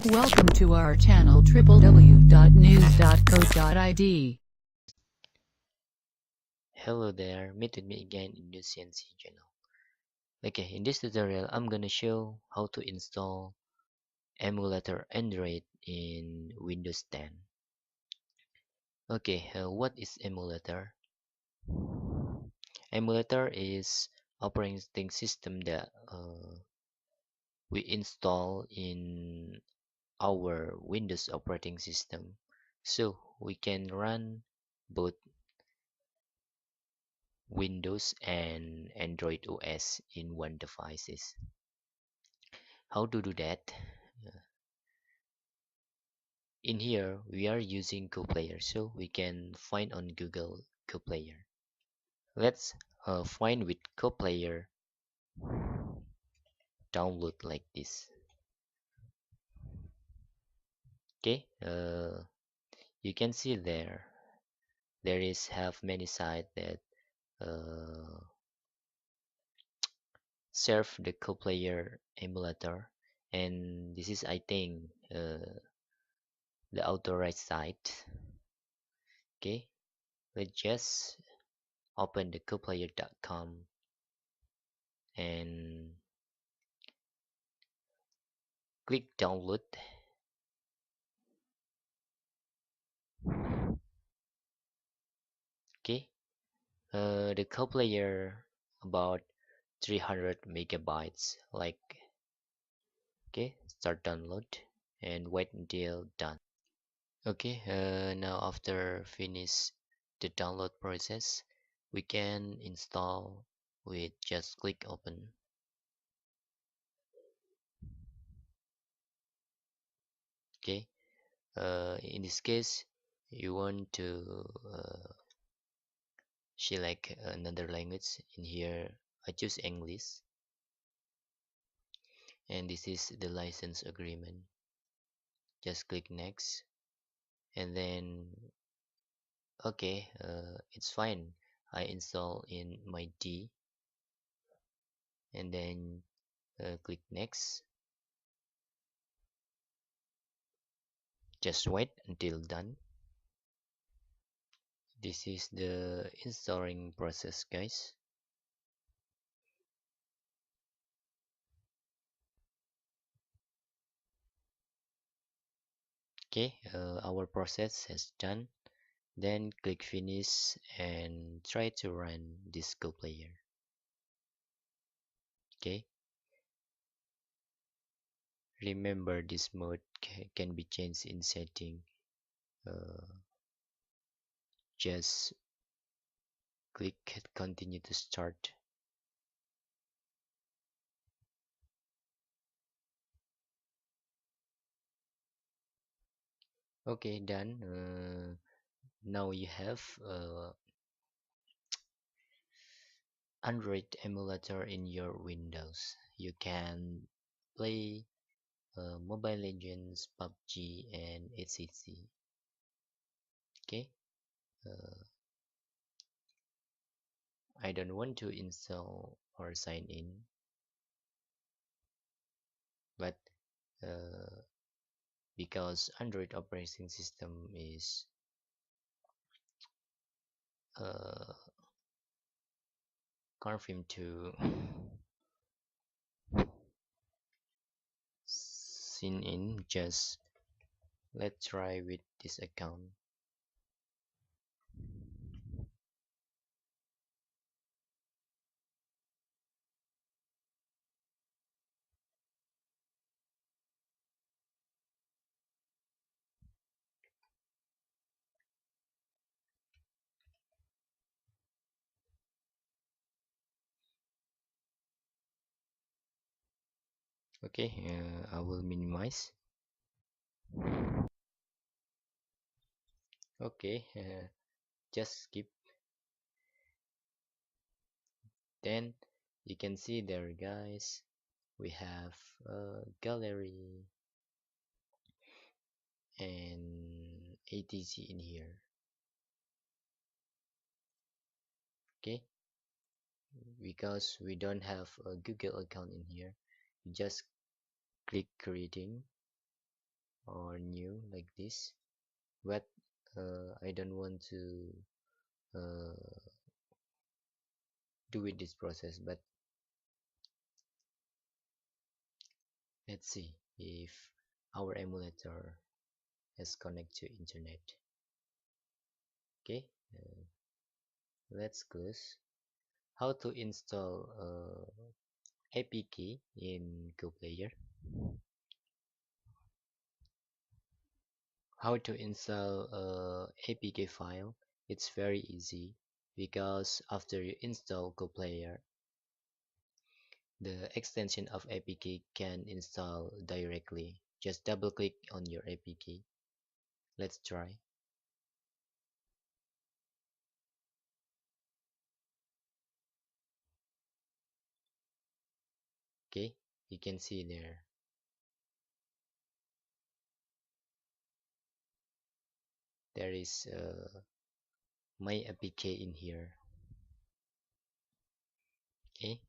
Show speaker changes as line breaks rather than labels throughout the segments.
Welcome to our channel www.news.co.id.
Hello there, meet with me again in the CNC channel. Okay, in this tutorial, I'm gonna show how to install emulator Android in Windows 10. Okay, what is emulator? Emulator is operating system that we install in our Windows operating system, so we can run both Windows and Android OS in one devices. How to do that? In here we are using CoPlayer, so we can find on Google CoPlayer. Let's find with CoPlayer, download like this. Okay, you can see there is have many sites that uh, serve the CoPlayer emulator, and this is, I think, the authorized site. Okay, let's just open the coplayer.com and click download. Okay, the coplayer about 300 megabytes, like. Okay, start download and wait until done. Okay, now after finish the download process, we can install with just click open. Okay, in this case you want to select another language. In here I choose English, and this is the license agreement. Just click next, and then okay, it's fine. I install in my D, and then click next. Just wait until done. This is the installing process, guys. Okay, our process has done. Then click finish and try to run this CoPlayer. Okay, remember this mode can be changed in setting. uh, just click continue to start. Okay, done. Now you have Android emulator in your Windows. You can play Mobile Legends, PUBG, and etc. Okay, uh, I don't want to install or sign in, but uh, because Android operating system is uh, confirmed to sign in, just let's try with this account. Okay, I will minimize. Okay, just skip. Then you can see there, guys, we have a gallery and ATC in here. Okay, because we don't have a Google account in here, you just click creating, or new like this, but I don't want to uh, do it this process. But let's see if our emulator is connect to internet. Okay, uh, let's close. How to install APK in GoPlayer? How to install APK file? It's very easy because after you install GoPlayer, the extension of APK can install directly. Just double click on your APK. Let's try. Okay, you can see there. There is my APK in here. Okay,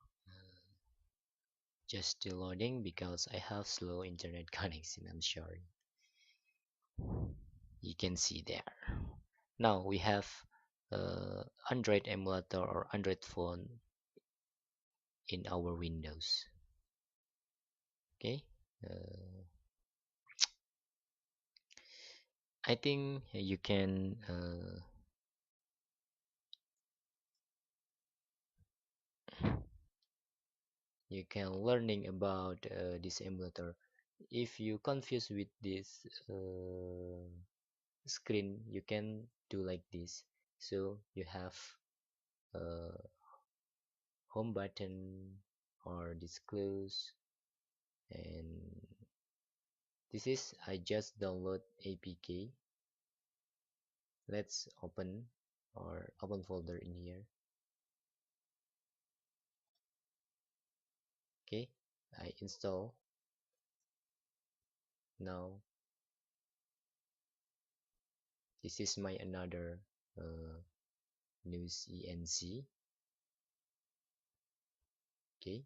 just still loading because I have slow internet connection. I'm sorry. You can see there. Now we have Android emulator or Android phone in our Windows. Okay, uh, I think you can learning about this emulator. If you confused with this screen, you can do like this. So you have uh, home button or this close, and this is I just download APK. Let's open or open folder in here. Okay, I install. Now this is my another uh, news ENC. Okay,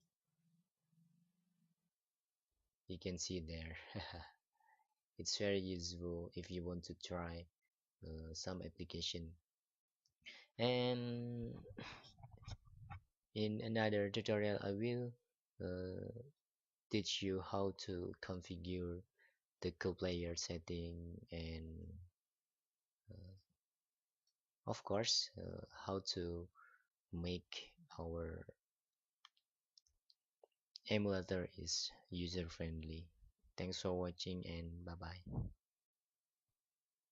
you can see there. It's very useful if you want to try some application. And in another tutorial I will uh, teach you how to configure the co-player setting, and uh, of course how to make our emulator is user friendly. Thanks for watching and bye bye.